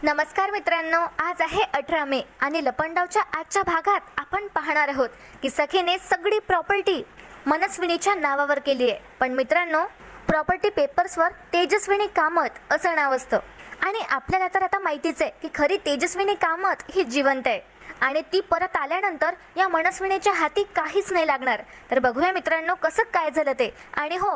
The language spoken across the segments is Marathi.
नमस्कार मित्रांनो, आज आहे 18 मे आणि लपंडावच्या आजच्या भागात आपण पाहणार आहोत की सखीने सगळी प्रॉपर्टी मनस्विनीच्या नावावर केली आहे. पण मित्रांनो, प्रॉपर्टी पेपर्सवर तेजस्विनी कामत असं नाव असतं आणि आपल्याला तर आता माहितीच आहे की खरी तेजस्विनी कामत ही जिवंत आहे आणि ती परत आल्यानंतर या मनस्विनीच्या हाती काहीच नाही लागणार. तर बघूया मित्रांनो कसं काय झालं ते. आणि हो,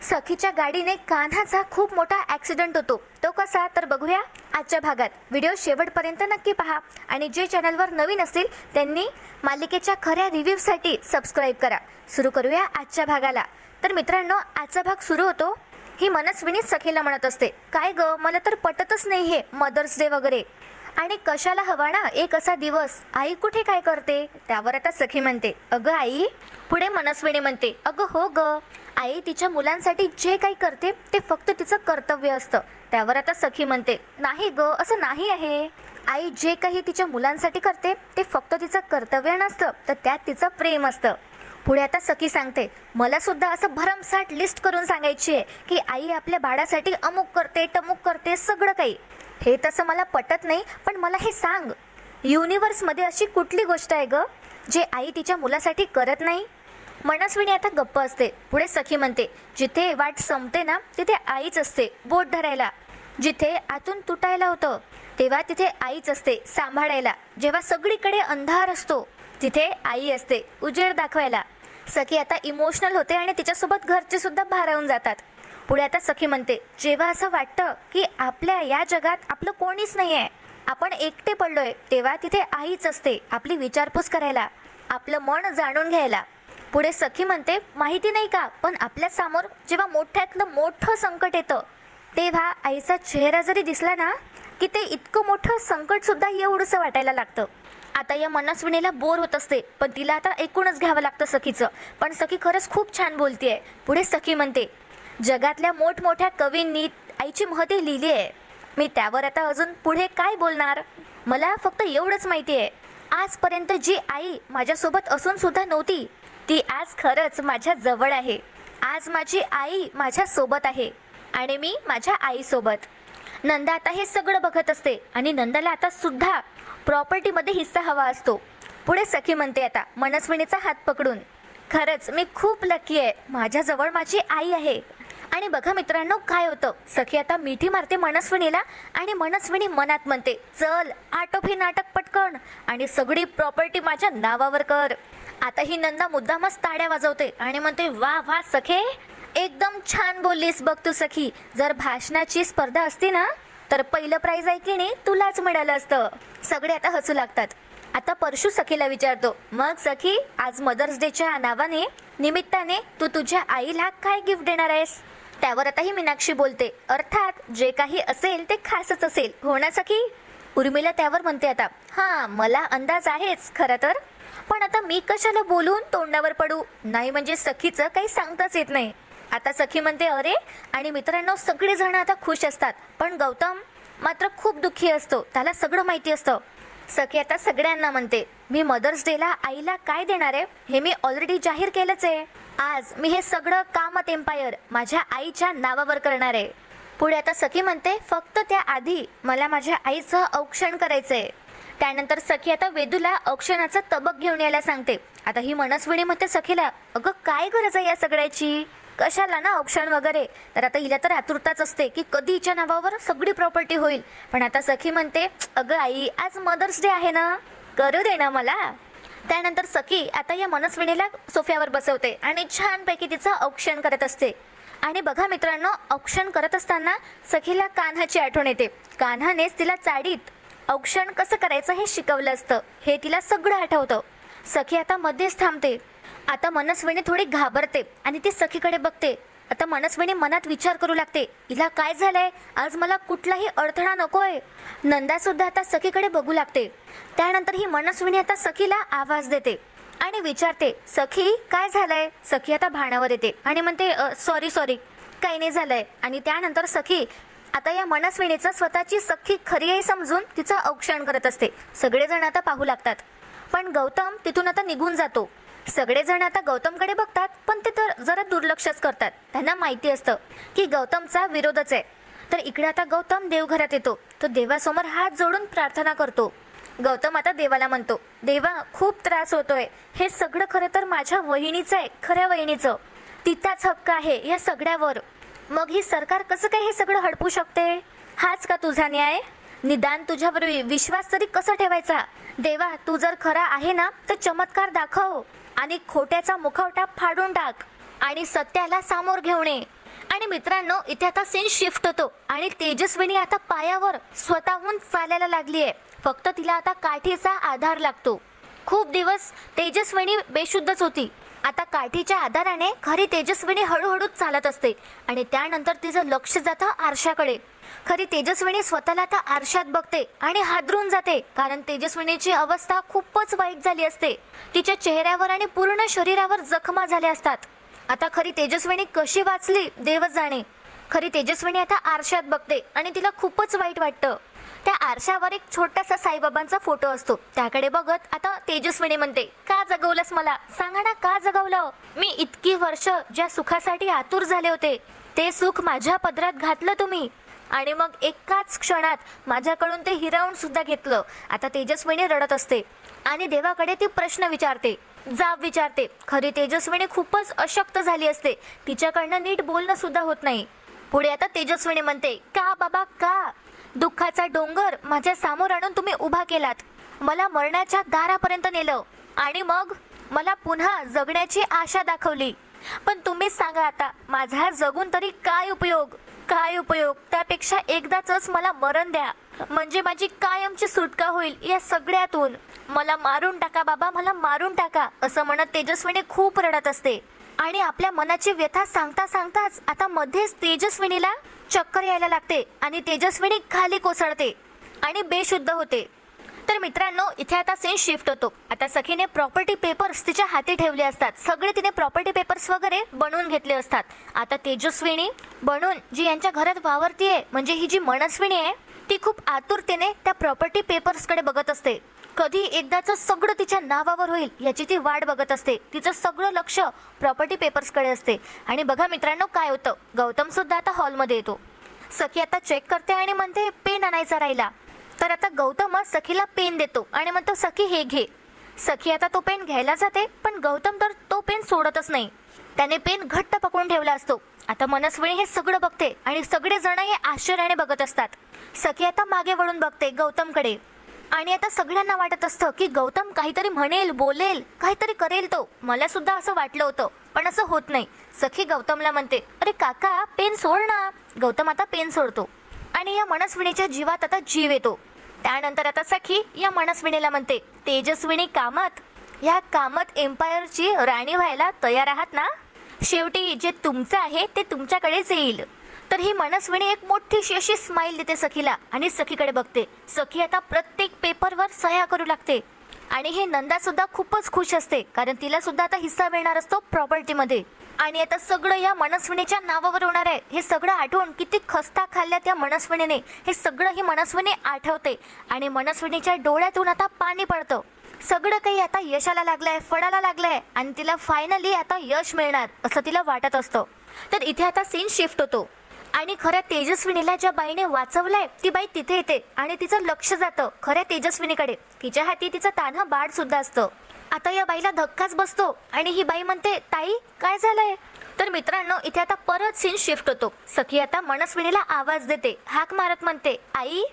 सखीच्या गाडीने कान्हाचा खूप मोठा ॲक्सिडेंट होतो. तो कसा तर बघूया आजच्या भागात. व्हिडिओ शेवटपर्यंत नक्की पहा आणि जे चॅनलवर नवीन असतील त्यांनी मालिकेच्या खऱ्या रिव्ह्यूसाठी सबस्क्राईब करा. सुरू करूया आजच्या भागाला. तर मित्रांनो, आजचा भाग सुरू होतो. ही मनस्विनी सखीला म्हणत असते, काय ग, मला तर पटतच नाही हे मदर्स डे वगैरे, आणि कशाला हवा ना एक असा दिवस, आई कुठे काय करते. त्यावर आता सखी म्हणते, अगं आई. पुढे मनस्विनी म्हणते, अगं हो ग आई, तिच्या मुलांसाठी जे काही करते ते फक्त तिचं कर्तव्य असतं. त्यावर आता सखी म्हणते, नाही ग, असं नाही आहे आई, जे काही तिच्या मुलांसाठी करते ते फक्त तिचं कर्तव्य नसतं, तर त्यात तिचं प्रेम असतं. पुढे आता सखी सांगते, मला सुद्धा असं भरमसाठ लिस्ट करून सांगायची आहे की आई आपल्या बाळासाठी अमुक करते टमुक करते सगळं काही. हे तसं मला पटत नाही, पण मला हे सांग, युनिवर्समध्ये अशी कुठली गोष्ट आहे ग जे आई तिच्या मुलासाठी करत नाही. मनस्विनी आता गप्प असते. पुढे सखी म्हणते, जिथे वाट संपते ना तिथे आईच असते बोट धरायला. जिथे आतून तुटायला होतं तेव्हा तिथे आईच असते सांभाळायला. जेव्हा सगळीकडे अंधार असतो तिथे आई असते उजेड दाखवायला. सखी आता इमोशनल होते आणि तिच्यासोबत घरचे सुद्धा भारावून जातात. पुढे आता सखी म्हणते, जेव्हा असं वाटतं की आपल्या या जगात आपलं कोणीच नाही आहे, आपण एकटे पडलोय, तेव्हा तिथे आईच असते आपली विचारपूस करायला, आपलं मन जाणून घ्यायला. पुढे सखी म्हणते, माहिती नाही का, पण आपल्या समोर जेव्हा मोठ्यातलं मोठं संकट येतं तेव्हा आईचा चेहरा जरी दिसला ना की ते इतकं मोठं संकट सुद्धा एवढंसं वाटायला लागतं. आता या मनस्विनीला बोर होत असते, पण तिला आता ऐकूनच घ्यावं लागतं सखीचं. पण सखी खरंच खूप छान बोलतीये. पुढे सखी म्हणते, जगातल्या मोठमोठ्या कवींनी आईची महती लिहिली आहे. मी त्यावर आता अजून पुढे काय बोलणार. मला फक्त एवढंच माहिती आहे, आजपर्यंत जी आई माझ्यासोबत असून सुद्धा नव्हती ती आज खरंच माझ्या जवळ आहे. आज माझी आई माझ्या सोबत आहे आणि मी माझ्या आईसोबत. नंदा आता हे सगळं बघत असते आणि नंदाला आता सुद्धा प्रॉपर्टीमध्ये हिस्सा हवा असतो. पुढे सखी म्हणते आता मनस्विनीचा हात पकडून, खरंच मी खूप लकी आहे, माझ्याजवळ माझी आई आहे. आणि बघा मित्रांनो काय होतं, सखी आता मिठी मारते मनस्विनीला आणि मनस्विनी मनात म्हणते, चल आटोप हे नाटक पटकन आणि सगळी प्रॉपर्टी माझ्या नावावर कर. आता ही नंदा मुद्दामच ताड्या वाजवते आणि म्हणते, वा वा सखे, एकदम छान बोललीस बघ तू सखी. जर भाषणाची स्पर्धा असती ना तर पहिलं प्राइज आहे की नाही तुलाच मिळालं असतं. सगळे आता हसू लागतात. आता परशू सखीला विचारतो, मग सखी, आज मदर्स डेच्या नावाने निमित्ताने तू तुझ्या आईला काय गिफ्ट देणार आहेस. त्यावर आता ही मीनाक्षी बोलते, अर्थात जे काही असेल ते खासच असेल, हो ना सखी. उर्मिला त्यावर म्हणते आता, हां मला अंदाज आहेच खरं तर, पण आता मी कशाला बोलून तोंडावर पडू, नाही म्हणजे सखीचं काही सांगताच येत नाही. आता सखी म्हणते, अरे. आणि मित्रांनो, सगळेजण आता खुश असतात, पण गौतम मात्र खूप दुःखी असतो, त्याला सगळं माहिती असतं. सखी आता सगळ्यांना म्हणते, मी मदर्स डेला आईला काय देणार आहे हे मी ऑलरेडी जाहीर केलंच आहे. आज मी हे सगळं कामत एम्पायर माझ्या आईच्या नावावर करणार आहे. पुढे आता सखी म्हणते, फक्त त्याआधी मला माझ्या आईचं औक्षण करायचंय. त्यानंतर सखी आता वेदूला औक्षणाचं तबक घेऊन यायला सांगते. आता ही मनस्विनी म्हणते सखीला, अगं काय गरज आहे या सगळ्याची, कशाला ना औक्षण वगैरे. तर आता हिला तर आतुरताच असते की कधी हिच्या नावावर सगळी प्रॉपर्टी होईल. पण आता सखी म्हणते, अगं आई, आज मदर्स डे आहे ना, करू दे ना मला. त्यानंतर सखी आता या मनस्विनीला सोफ्यावर बसवते आणि छानपैकी तिचं औक्षण करत असते. आणि बघा मित्रांनो, औक्षण करत असताना सखीला कान्हाची आठवण येते. कान्हानेच तिला चाडीत औक्षण कसं करायचं हे शिकवलं असतं, हे तिला सगळं आठवतं. सखी आता मध्येच थांबते. आता मनस्विनी थोडी घाबरते आणि ती सखीकडे बघते. आता मनस्विनी मनात विचार करू लागते, हिला काय झालंय, आज मला कुठलाही अडथळा नकोय. नंदा सुद्धा आता सखीकडे बघू लागते. त्यानंतर ही मनस्विनी आता सखीला आवाज देते आणि विचारते, सखी काय झालंय. सखी आता भानावर येते आणि म्हणते, सॉरी काही नाही झालंय. आणि त्यानंतर सखी आता या मनस्विनीचं स्वतःची सखी खरी आहे समजून तिचं औक्षण करत असते. सगळेजण आता पाहू लागतात, पण गौतम तिथून आता निघून जातो. सगळेजण आता गौतमकडे बघतात, पण ते तर जरा दुर्लक्षच करतात. त्यांना माहिती असतं की गौतमचा विरोधच आहे. तर इकडे आता गौतम देवघरात येतो. तो देवासमोर हात जोडून प्रार्थना करतो. गौतम आता देवाला म्हणतो, देवा खूप त्रास होतोय, हे सगळं खरं तर माझ्या वहिनीचं आहे, खऱ्या वहिनीचं. तिचाच हक्क आहे या सगळ्यावर. मग ही सरकार कसं काय हे सगळं हडपू शकते? हाच का तुझा न्याय? निदान तुझ्यावर विश्वास तरी कसा ठेवायचा? देवा तू जर खरा आहे ना तर चमत्कार दाखव आणि खोट्याचा मुखवटा फाडून टाक आणि सत्याला सामोर घेऊन ये. आणि मित्रांनो, इथे आता सीन शिफ्ट होतो आणि तेजस्विनी आता पायावर स्वतःहून चालायला लागली आहे. फक्त तिला आता काठीचा आधार लागतो. खूप दिवस तेजस्विनी बेशुद्धच होती. आता काठीच्या आधाराने खरी तेजस्विनी हळूहळू चालत असते आणि त्यानंतर तिचं लक्ष जातं आरशाकडे. खरी तेजस्विनी स्वतःला आता आरशात बघते आणि हादरून जाते, कारण तेजस्विनीची अवस्था खूपच वाईट झाली असते. तिच्या चेहऱ्यावर आणि पूर्ण शरीरावर जखमा झाल्या असतात. आता खरी तेजस्विनी कशी वाचली देवच जाणे. खरी तेजस्विनी आता आरशात बघते आणि तिला खूपच वाईट वाटतं. त्या आरशावर एक छोटासा साईबाबांचा फोटो असतो. त्याकडे बघत आता तेजस्विनी म्हणते, का जगवलंस मला? सांगा ना, का जगवलं? मी इतकी वर्ष ज्या सुखासाठी आतुर झाले होते ते सुख माझ्या पदरात घातलं तुम्ही आणि मग एकाच क्षणात माझ्याकडून ते हिरावून सुद्धा घेतलं. आता तेजस्विनी रडत असते आणि देवाकडे ती प्रश्न विचारते, जाब विचारते. खरी तेजस्विनी खूपच अशक्त झाली असते. तिच्याकडनं नीट बोलणं सुद्धा होत नाही. पुढे आता तेजस्विनी म्हणते, का बाबा का? दुःखाचा डोंगर माझ्या समोर आणून तुम्ही उभा केलात, मला मरणाच्या दारापर्यंत नेलं आणि मग मला पुन्हा जगण्याची आशा दाखवली. पण तुम्हीच सांगा आता, माझा जगून तरी काय उपयोग? काय उपयोग? त्यापेक्षा एकदाच मला मरण द्या, म्हणजे माझी कायमची सुटका होईल या सगळ्यातून. मला मारून टाका बाबा, मला मारून टाका, असं म्हणत तेजस्विनी खूप रडत असते. आणि आपल्या मनाची व्यथा सांगता सांगताच आता मध्येच तेजस्विनीला चक्कर यायला लागते आणि तेजस्विनी खाली कोसळते आणि बेशुद्ध होते. तर मित्रांनो, इथे आता सीन शिफ्ट होतो. आता सखीने प्रॉपर्टी पेपर्स तिच्या हाती ठेवले असतात. सगळे तिने प्रॉपर्टी पेपर्स वगैरे बनवून घेतले असतात. आता तेजस्विनी बनून जी यांच्या घरात वावरतीये, म्हणजे ही जी मनस्विनी आहे, ती खूप आतुरतेने त्या प्रॉपर्टी पेपर्सकडे बघत असते. कधी एकदाचं सगळं तिच्या नावावर होईल याची ती वाट बघत असते. तिचं सगळं लक्ष प्रॉपर्टी पेपर्सकडे असते. आणि बघा मित्रांनो, काय होतं, गौतम सुद्धा आता हॉलमध्ये येतो. सखी आता चेक करते आणि म्हणते पेन आणायचा राहिला. तर आता गौतम सखीला पेन देतो आणि म्हणतो, सखी हे घे. सखी आता तो पेन घ्यायला जाते, पण गौतम तर तो पेन सोडतच नाही. त्याने पेन घट्ट पकडून ठेवला असतो. आता मनस्विनी हे सगळं बघते आणि सगळे जण हे आश्चर्याने बघत असतात. सखी आता मागे वळून बघते गौतमकडे आणि आता सगळ्यांना वाटत असतं की गौतम काहीतरी म्हणेल, बोलेल, काहीतरी करेल. तो मला सुद्धा असं वाटलं होतं, पण असं होत नाही. सखी गौतमला म्हणते, अरे काका पेन सोड ना. गौतम आता पेन सोडतो आणि या मनस्विनीच्या जीवात आता जीव येतो. त्यानंतर आता सखी या मनस्विनीला म्हणते, तेजस्विनी कामत, या कामत एम्पायरची राणी व्हायला तयार आहात ना? शेवटी जे तुमचं आहे ते तुमच्याकडेच येईल. तर ही मनस्विनी एक मोठीशी अशी स्माइल देते सखीला आणि सखीकडे बघते. सखी आता प्रत्येक पेपरवर सह्या करू लागते आणि हे नंदा सुद्धा खूपच खुश असते, कारण तिला सुद्धा आता हिस्सा मिळणार असतो प्रॉपर्टीमध्ये. आणि आता सगळं या मनस्विनीच्या नावावर होणार आहे. हे सगळं आठवून किती खस्ता खाल्ल्या त्या मनस्विनीने, हे सगळं ही मनस्विनी आठवते आणि मनस्विनीच्या डोळ्यातून आता पाणी पडतं. सगळं काही आता यशाला लागलंय, फळाला लागलंय आणि तिला फायनली आता यश मिळणार असं तिला वाटत असतं. तर इथे आता सीन शिफ्ट होतो आणि खऱ्या तेजस्विनीला ज्या बाईने वाचवलंय ती बाई तिथे येते आणि तिचं लक्ष जातं खऱ्या तेजस्विनीकडे. तिच्या हाती तिचं तान्हं बाळ सुद्धा असतं. आता या बाईला धक्काच बसतो आणि ही बाई म्हणते, ताई काय झालंय? तर मित्रांनो, इथे आता परत सीन शिफ्ट होतो. सखी आता मनस्विनीला आवाज देते, हाक मारत म्हणते, आई.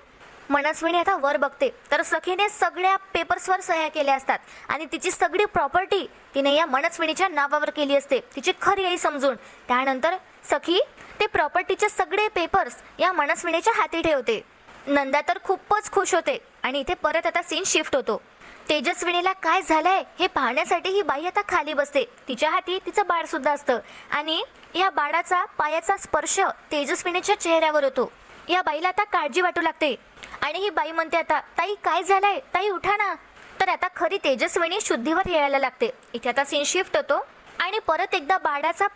मनस्विनी आता वर बघते तर सखीने सगळ्या पेपर्सवर सह्या केल्या असतात आणि तिची सगळी प्रॉपर्टी तिने या मनस्विनीच्या नावावर केली असते, तिची खरी आई समजून. त्यानंतर सखी ते प्रॉपर्टीचे सगळे पेपर्स या मनस्विनीच्या हाती ठेवते. नंदा तर खूपच खुश होते आणि इथे परत आता सीन शिफ्ट होतो. तेजस्विनीला काय झालंय हे पाहण्यासाठी ही बाई आता खाली बसते. तिच्या हाती तिचं बाळ सुद्धा असतं आणि या बाळाचा पायाचा स्पर्श तेजस्विनीच्या चेहऱ्यावर होतो. या बाईला आता काळजी वाटू लागते आणि ही बाई म्हणते आता, ताई काय झालंय? ताई उठा ना. तर आता खरी तेजस्विनी शुद्धीवर यायला लागते. इथे आता सीन शिफ्ट होतो आणि परत एकदा बाळाचा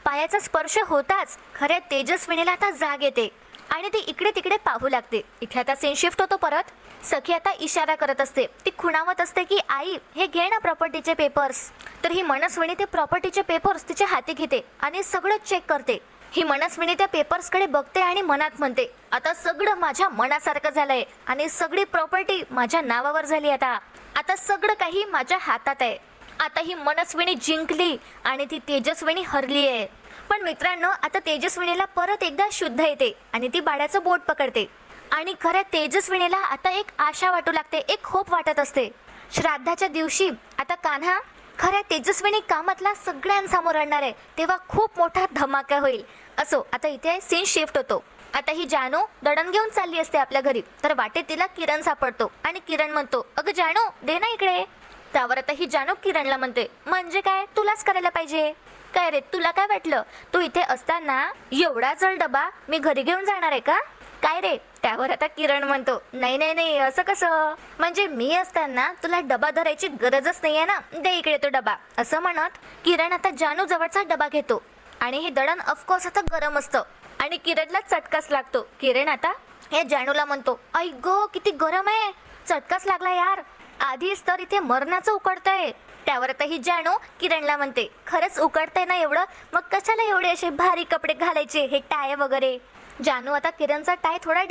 पायाचा स्पर्श होताच खऱ्या तेजस्विनीला आता जाग येते आणि ती इकडे तिकडे पाहू लागते. इथे आता सीन शिफ्ट होतो परत. सखी आता इशारा करत असते, ती खुणावत असते की आई हे घे ना प्रॉपर्टीचे पेपर्स. तर ही मनस्विनी ते प्रॉपर्टीचे पेपर्स तिच्या हाती घेते आणि सगळं चेक करते. ही मनस्विनी त्या पेपर्सकडे बघते आणि मनात म्हणते, आता सगळं माझ्या मनासारखं झालंय आणि सगळी प्रॉपर्टी माझ्या नावावर झाली. आता सगळं काही माझ्या हातात आहे. आता ही मनस्विनी जिंकली आणि ती तेजस्विनी हरली आहे. पण मित्रांनो, आता तेजस्विनीला परत एकदा शुद्ध येते आणि ती बाळाचं बोट पकडते आणि खऱ्या तेजस्विनीला आता एक आशा वाटू लागते, एक होप वाटत असते. श्राद्धाच्या दिवशी आता कान्हा खऱ्या तेजस्विनी कामातला सगळ्यांसमोर आणणार आहे, तेव्हा खूप मोठा धमाका होईल. असो, आता इथे सीन शिफ्ट होतो. आता ही जानू दळण घेऊन चालली असते आपल्या घरी, तर वाटेत तिला किरण सापडतो आणि किरण म्हणतो, अगं जानू दे ना इकडे. त्यावर आता ही जानू किरणला म्हणते, म्हणजे काय, तुलाच करायला पाहिजे काय रे, तुला काय वाटलं तू इथे असताना एवढा जड डबा मी घरी घेऊन जाणार आहे का काय रे. त्यावर आता किरण म्हणतो, नाही नाही नाही, असं कसं, म्हणजे मी असताना तुला डबा धरायची गरजच नाहीये ना, दे इकडे तो डबा. असं म्हणत किरण आता जानू जवळचा डबा घेतो आणि हे दळण ऑफकोर्स आता गरम असतं आणि किरणला चटकाच लागतो. किरण आता हे जानूला म्हणतो, आई गो किती गरम आहे, चटकाच लागला यार, आधीच तर इथे मरणाचं उकडतंय. त्यावर आता ही जानू किरणला म्हणते, खरंच उकडतंय ना एवढं, मग कशाला एवढे असे भारी कपडे घालायचे, हे टाय वगैरे. जानू आता किरणचा टाय थोडा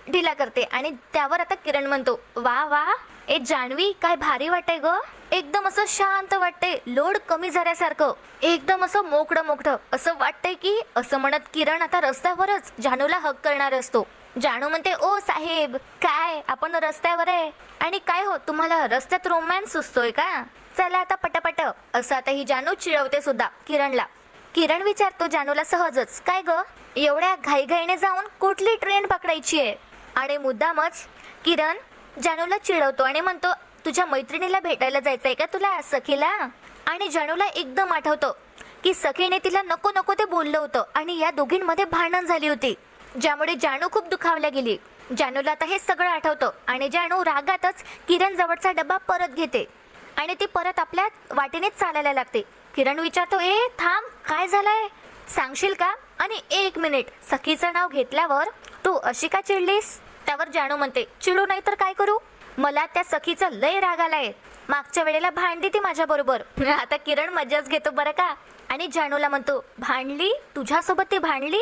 ढिला करते आणि त्यावर आता किरण म्हणतो, वा वा ए जानवी, काय भारी वाटतंय ग, एकदम असं शांत वाटतंय, लोड कमी झाल्यासारखं, एकदम असं मोकळं असं वाटतंय की. असं म्हणत किरण आता रस्त्यावरच जानूला हक करणार असतो. जानू म्हणते, ओ साहेब, काय आपण रस्त्यावर आहे आणि काय हो, तुम्हाला रस्त्यात रोमॅन्स सुचतोय का, चला आता पटापट. असं आता ही जानू चिडवते सुद्धा किरणला. किरण विचारतो जानूला सहजच, काय ग, एवढ्या घाईघाईने जाऊन कुठली ट्रेन पकडायची आहे. आणि मुद्दामच किरण जानूला चिडवतो आणि म्हणतो, तुझ्या मैत्रिणीला भेटायला जायचंय का तुला, सखीला. आणि जानूला एकदम आठवतं की सखीने तिला नको नको ते बोललं होतं आणि या दोघींमध्ये भांडण झाली होती, ज्यामुळे जानू खूप दुखावल्या गेली. जानूला आता हे सगळं आठवतं आणि जानू रागातच किरण जवळचा डबा परत घेते आणि ती परत आपल्या वाटेनेच चालायला लागते. किरण विचारतो, ए थांब, काय झालंय सांगशील का. आणि 1 मिनिट, सखीचं नाव घेतल्यावर तू अशी का चिडलीस. त्यावर जानू म्हणते, चिडू नाही तर काय करू, मला त्या सखीचा लय राग आलाय, मागच्या वेळेला भांडली ती माझ्या बरोबर. आता किरण मजाच घेतो बरं का आणि जानूला म्हणतो, भांडली, तुझ्यासोबत ती भांडली.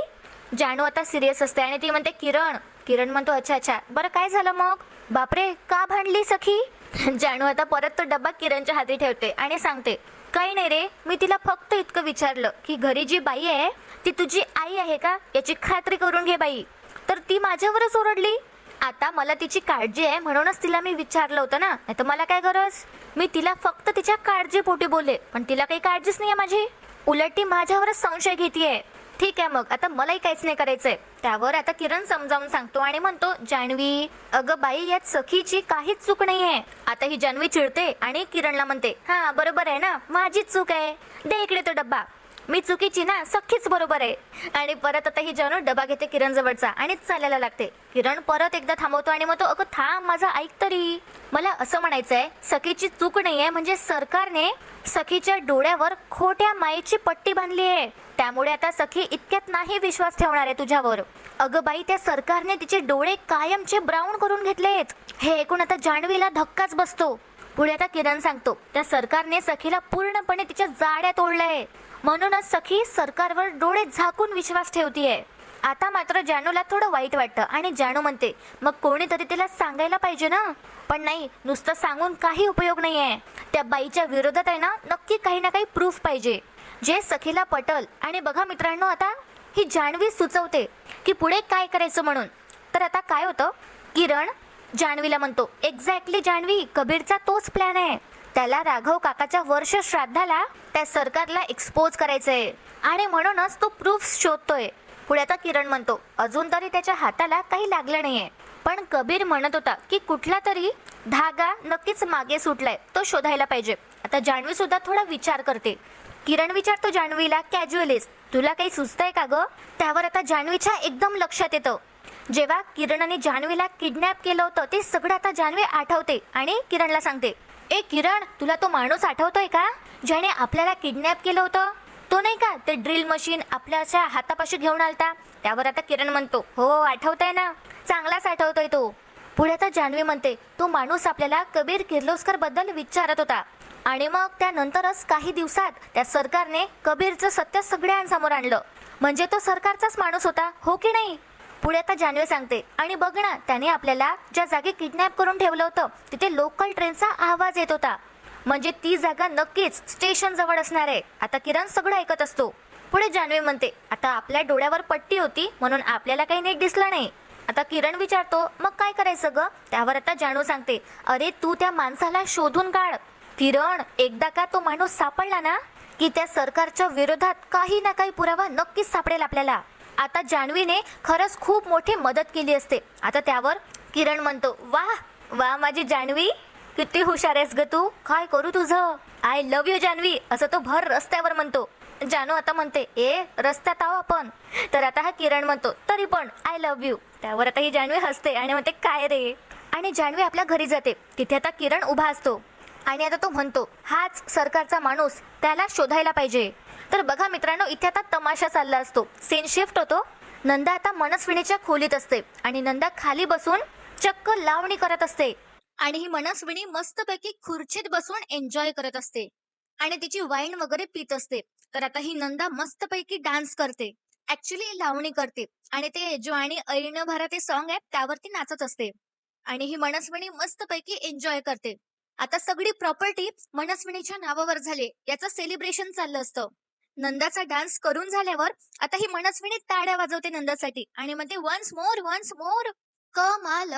जानू आता सिरियस असते आणि ती म्हणते, किरण म्हणतो, अच्छा बरं काय झालं मग, बापरे का भांडली सखी. जानू आता परत तो डब्बा किरणच्या हाती ठेवते आणि सांगते, काही नाही रे, मी तिला फक्त इतकं विचारलं की घरी जी बाई आहे ती तुझी आई आहे का, याची खात्री करून घे बाई, तर ती माझ्यावरच ओरडली. आता मला तिची काळजी आहे म्हणूनच तिला मी विचारलं होतं ना, नाही तर मला काय गरज, मी तिला फक्त तिच्या काळजीपोटी बोलले, पण तिला काही काळजीच नाही आहे माझी, उलट ती माझ्यावरच संशय घेतीये. ठीक आहे मग, आता मलाही काहीच नाही करायचंय. त्यावर आता किरण समजावून सांगतो आणि म्हणतो, जानवी अगं बाई, यात सखीची काहीच चूक नाहीये. आता ही जानवी चिडते आणि किरणला म्हणते, हा बरोबर आहे ना, माझीच चूक आहे, दे इकडे तो डब्बा, मी चुकीची ना, सखीच बरोबर आहे. आणि परत आता ही जानू डबा घेते किरण जवळचा आणि चालायला लागते. किरण परत एकदा थांबवतो आणि म्हणतो, अगं थांब, माझं ऐक तरी, मला असं म्हणायचंय, सखीची चूक नाहीये म्हणजे सरकारने सखीच्या डोळ्यावर खोट्या मायेची पट्टी बांधली आहे, त्यामुळे आता सखी इतक्यात नाही विश्वास ठेवणार आहे तुझ्यावर. अगं बाई, त्या सरकारने तिचे डोळे कायमचे ब्राऊन करून घेतलेत. हे ऐकून आता जानवीला धक्काच बसतो. पुढे आता किरण सांगतो, त्या सरकारने सखीला पूर्णपणे तिच्या जाड्यात ओढलंय, म्हणूनच सखी सरकारवर डोळे झाकून विश्वास ठेवतीये. आता मात्र जानूला थोडं वाईट वाटतं आणि जानू म्हणते, मग कोणीतरी तिला सांगायला पाहिजे ना. पण नाही, नुसतं सांगून काही उपयोग नाहीये, त्या बाईच्या विरोधात आहे ना, नक्की काही ना काही प्रूफ पाहिजे जे सखीला पटल. आणि बघा मित्रांनो, आता ही जानवी सुचवते की पुढे काय करायचं म्हणून. तर आता काय होतं, किरण जानवीला म्हणतो, एक्झॅक्टली जानवी, कबीरचा तोच प्लॅन आहे, त्याला राघव काकाच्या वर्ष श्राद्धाला त्या सरकारला एक्सपोज करायचंय आणि म्हणूनच तो प्रूफ शोधतोय. पुढे आता किरण म्हणतो, अजून तरी त्याच्या हाताला काही लागलं नाहीये, पण कबीर म्हणत होता की कुठला तरी धागा नक्कीच मागे सुटलाय, तो शोधायला पाहिजे. आता जानवी सुद्धा थोडा विचार करते. किरण विचारतो जानवीला, कॅज्युअलिस, तुला काही सुचतंय का ग. त्यावर आता जानवीच्या एकदम लक्षात येतं, जेव्हा किरणने जानवीला किडनॅप केलं होतं ते सगळं आता जानवी आठवते आणि किरणला सांगते, ए किरण, तुला तो माणूस आठवतोय का ज्याने आपल्याला किडनॅप केलं होतं, तो नाही का, ते ड्रिल मशीन आपल्याच्या हातापाशी घेऊन आलता. त्यावर आता किरण म्हणतो, हो आठवतंय ना, चांगलाच आठवतोय तो. पुढे आता जानवी म्हणते, तो माणूस आपल्याला कबीर किर्लोस्कर बद्दल विचारत होता आणि मग त्यानंतरच काही दिवसात त्या सरकारने कबीरचं सत्य सगळ्यांसमोर आणलं. म्हणजे तो सरकारचाच माणूस होता, हो की नाही? पुढे आता जान्हवी सांगते, आणि बघ ना, त्याने आपल्याला ज्या जागी किडनॅप करून ठेवलं होतं तिथे लोकल ट्रेनचा आवाज येत होता. म्हणजे ती जागा नक्कीच स्टेशन जवळ असणार आहे. आता किरण सगळं ऐकत असतो. पुढे जान्हवी म्हणते, आता आपल्या डोळ्यावर पट्टी होती म्हणून आपल्याला काही नीट दिसलं नाही. आता किरण विचारतो, मग काय करायचं ग? त्यावर आता जान्हवी सांगते, अरे तू त्या माणसाला शोधून काढ. किरण, एकदा का तो माणूस सापडला ना की त्या सरकारच्या विरोधात काही ना काही पुरावा नक्कीच सापडेल आपल्याला. आता जान्हवीने खरंच खूप मोठी मदत केली असते. आता त्यावर किरण म्हणतो, वाह वाह माझी जान्हवी, किती हुशार आहेस ग तू, काय करू तुझं, आय लव्ह यू जान्हवी, असं तो भर रस्त्यावर म्हणतो. जानू आता म्हणते, ए रस्त्यात आहो आपण. तर आता हा किरण म्हणतो, तरी पण आय लव्ह यू. त्यावर आता ही जान्हवी हसते आणि म्हणते, काय रे. आणि जान्हवी आपल्या घरी जाते. तिथे आता किरण उभा असतो आणि आता तो म्हणतो, हाच सरकारचा माणूस, त्याला शोधायला पाहिजे. तर बघा मित्रांनो, इथे आता तमाशा चालला असतो. सीन शिफ्ट होतो. नंदा आता मनस्विनीच्या खोलीत असते आणि नंदा खाली बसून चक्क लावणी करत असते. आणि ही मनस्विनी मस्तपैकी खुर्चीत बसून एन्जॉय करत असते आणि तिची वाईन वगैरे पित असते. तर आता ही नंदा मस्तपैकी डान्स करते, ऍक्च्युली लावणी करते. आणि ते जो आणि ऐन भरा ते सॉन्ग आहे त्यावरती नाचत असते. आणि ही मनस्विनी मस्तपैकी एन्जॉय करते. आता सगळी प्रॉपर्टी मनस्विनीच्या नावावर झाले याचं सेलिब्रेशन चाललं असतं. नंदाचा डान्स करून झाल्यावर आता ही मनस्विनी टाळ्या वाजवते नंदासाठी आणि म्हणते, वन्स मोर वन्स मोर. कमाल.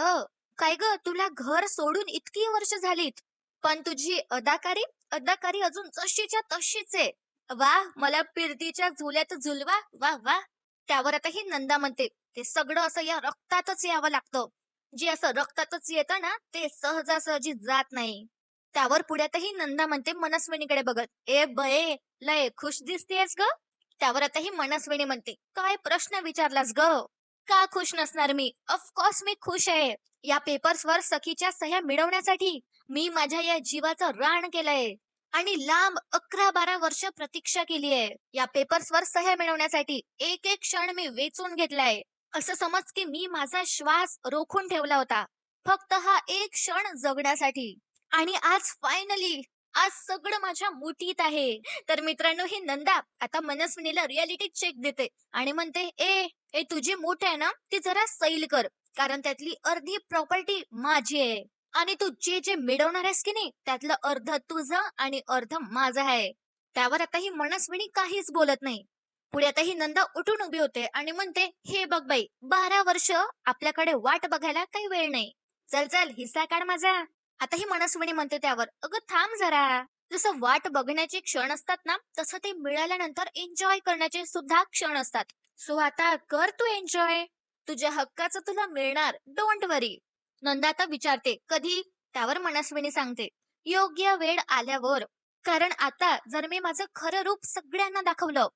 काय ग, तुला घर सोडून इतकी वर्ष झालीत पण तुझी अदाकारी अदाकारी अजून जशीच्या तशीच आहे. वा, मला पिरतीच्या झुल्यात झुलवा, वा वा. त्यावर आता ही नंदा म्हणते, ते सगळं असं या रक्तातच यावं लागतं. जे असं रक्तातच येतं ना ते सहजासहजी जात नाही. त्यावर पुढ्यातही नंदा म्हणते मनस्विनीकडे बघत, ए बये, लय खुश दिसतेस ग. त्यावर आता ही मनस्विनी म्हणते, काय प्रश्न विचारलास ग, का खुश नसणार मी, ऑफकोर्स मी खुश आहे. या पेपर्सवर सखीच्या सह्या मिळवण्यासाठी मी माझ्या या जीवाचं रान केलंय आणि लांब 11-12 वर्ष प्रतीक्षा केली आहे. या पेपर्सवर सह्या मिळवण्यासाठी एक एक क्षण मी वेचून घेतलाय. असं समज की मी माझा श्वास रोखून ठेवला होता फक्त हा एक क्षण जगण्यासाठी. आणि आज फायनली, आज सगळं माझ्या मुठीत आहे. तर मित्रांनो, ही नंदा आता मनस्विनीला रियालिटी चेक देते आणि म्हणते, ए ए तुझी मूठ आहे ना ती जरा सैल कर, कारण त्यातली अर्धी प्रॉपर्टी माझी आहे आणि तू जे जे मिळवणार आहेस की नाही त्यातलं अर्ध तुझं आणि अर्ध माझं आहे. त्यावर आता ही मनस्विनी काहीच बोलत नाही. पुढे आता ही नंदा उठून उभी होते आणि म्हणते, हे बघ बाई, 12 वर्ष आपल्याकडे वाट बघायला काही वेळ नाही. चल चल हिस्सा काढ माझा. आता ही मनस्विनी म्हणते त्यावर, अगं थांब जरा. जसं वाट बघण्याचे क्षण असतात ना तसं ते मिळाल्यानंतर एन्जॉय करण्याचे सुद्धा क्षण असतात. सो आता कर तू एन्जॉय, तुझ्या हक्काचं तुला मिळणार, डोंट वरी. नंदा आता विचारते, कधी? त्यावर मनस्विनी सांगते, योग्य वेळ आल्यावर. कारण आता जर मी माझं खरं रूप सगळ्यांना दाखवलं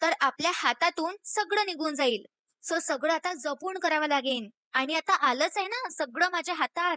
तर आपल्या हातातून सगळं निघून जाईल. सो सगळं आता जपून करावं लागेल आणि आता आलंच आहे ना सगळं माझ्या हातात.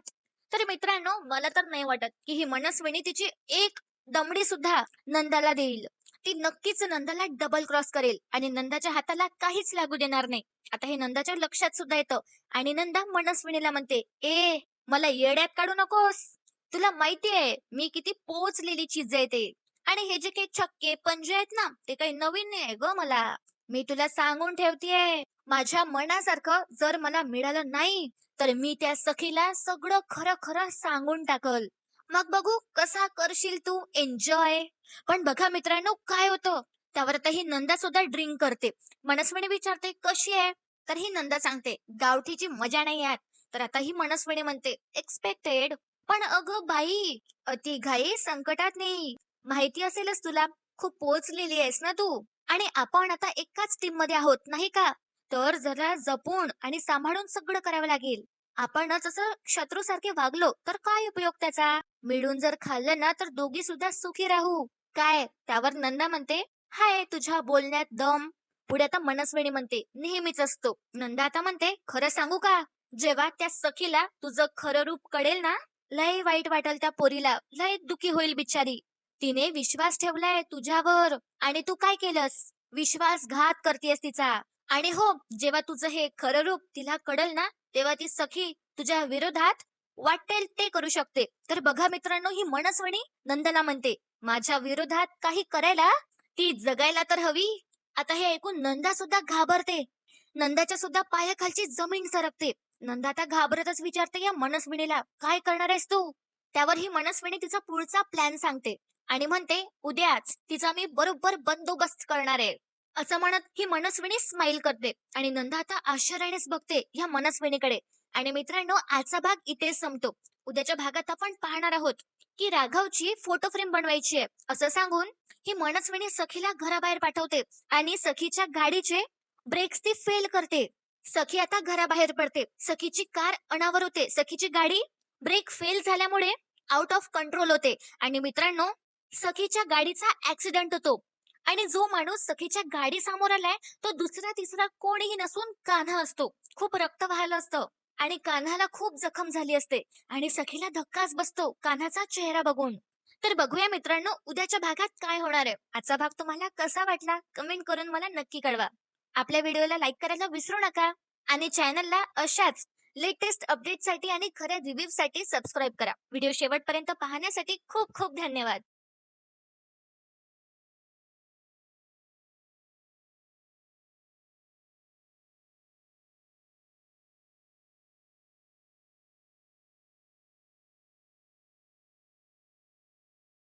तर मित्रांनो, मला तर नाही वाटत की ही मनस्विनी तिची एक दमडी सुद्धा नंदाला देईल. ती नक्कीच नंदाला डबल क्रॉस करेल आणि नंदाच्या हाताला काहीच लागू देणार नाही. आता हे नंदाच्या लक्षात सुद्धा येतं आणि नंदा मनस्विनीला म्हणते, ए मला येड्यात काढू नकोस. तुला माहितीये मी किती पोचलेली चीज आहे ते. आणि हे जे काही छक्के पंजे आहेत ना ते काही नवीन नाही ग मला. मी तुला सांगून ठेवतेय, माझ्या मनासारखं जर मला मिळालं नाही तर मी त्या सखीला सगळं खरं खरं सांगून टाकल. मग बघू कसा करशील तू एन्जॉय. पण बघा मित्रांनो, काय होतं त्यावर आता ही नंदा सुद्धा ड्रिंक करते. मनस्विनी विचारते, कशी आहे? तर ही नंदा सांगते, गावठीची मजा नाही यात. तर आता ही मनस्विनी म्हणते, एक्सपेक्टेड. पण अगं बाई, अति घाई संकटात नाही. माहिती असेलच तुला, खूप पोचलेली आहेस ना तू. आणि आपण आता एकाच टीम मध्ये आहोत नाही का, तर जरा जपून आणि सांभाळून सगळं करावं लागेल. आपणच असं शत्रू सारखे वागलो तर काय उपयोग त्याचा. मिळून जर खाल्लं ना तर दोघी सुद्धा सुखी राहू. काय? त्यावर नंदा म्हणते, हाय तुझ्या बोलण्यात दम. पुढे आता मनस्विनी म्हणते, नेहमीच असतो. नंदा आता म्हणते, खरं सांगू का, जेव्हा त्या सखीला तुझं खरं रूप कळेल ना, लय वाईट वाटेल त्या पोरीला, लय दुखी होईल बिचारी. तिने विश्वास ठेवलाय तुझ्यावर आणि तू काय केलंस, विश्वासघात करतेस तिचा. आणि हो, जेव्हा तुझं हे खरं रूप तिला कळेल ना तेव्हा ती सखी तुझ्या विरोधात वाटेल ते करू शकते. तर बघा मित्रांनो, ही मनस्विनी नंदला म्हणते, माझ्या विरोधात काही करायला ती जगायला तर हवी. आता हे ऐकून नंदा सुद्धा घाबरते. नंदाच्या सुद्धा पायाखालची जमीन सरकते. नंदा आता घाबरतच विचारते या मनस्विनीला, काय करणार आहेस तू? त्यावर ही मनस्विनी तिचा पुढचा प्लॅन सांगते आणि म्हणते, उद्याच तिचा मी बरोबर बंदोबस्त करणार आहे. असं म्हणत ही मनस्विनी स्माइल करते आणि नंदा आता आश्चर्यानेच बघते या मनस्विनीकडे. आणि मित्रांनो, आजचा भाग इथेच संपतो. उद्याच्या भागात आपण पाहणार आहोत की राघवची फोटो फ्रेम बनवायची आहे असं सांगून ही मनस्विनी सखीला घराबाहेर पाठवते आणि सखीच्या गाडीचे ब्रेक्स ती फेल करते. सखी आता घराबाहेर पडते. सखीची कार अनावर होते. सखीची गाडी ब्रेक फेल झाल्यामुळे आउट ऑफ कंट्रोल होते आणि मित्रांनो, सखीच्या गाडीचा ऍक्सिडेंट होतो आणि जो माणूस सखीच्या गाडी समोर आलाय तो दुसरा तिसरा कोणीही नसून कान्हा असतो. खूप रक्त वाहिलं असतं आणि कान्हाला खूप जखम झाली असते आणि सखीला धक्काच बसतो कान्हाचा चेहरा बघून. तर बघूया मित्रांनो, उद्याच्या भागात काय होणार आहे. आजचा भाग तुम्हाला कसा वाटला कमेंट करून मला नक्की कळवा. आपल्या व्हिडिओला लाईक करायला विसरू नका आणि चॅनलला अशाच लेटेस्ट अपडेटसाठी आणि खऱ्या रिव्ह्यूसाठी सबस्क्राईब करा. व्हिडिओ शेवटपर्यंत पाहण्यासाठी खूप खूप धन्यवाद.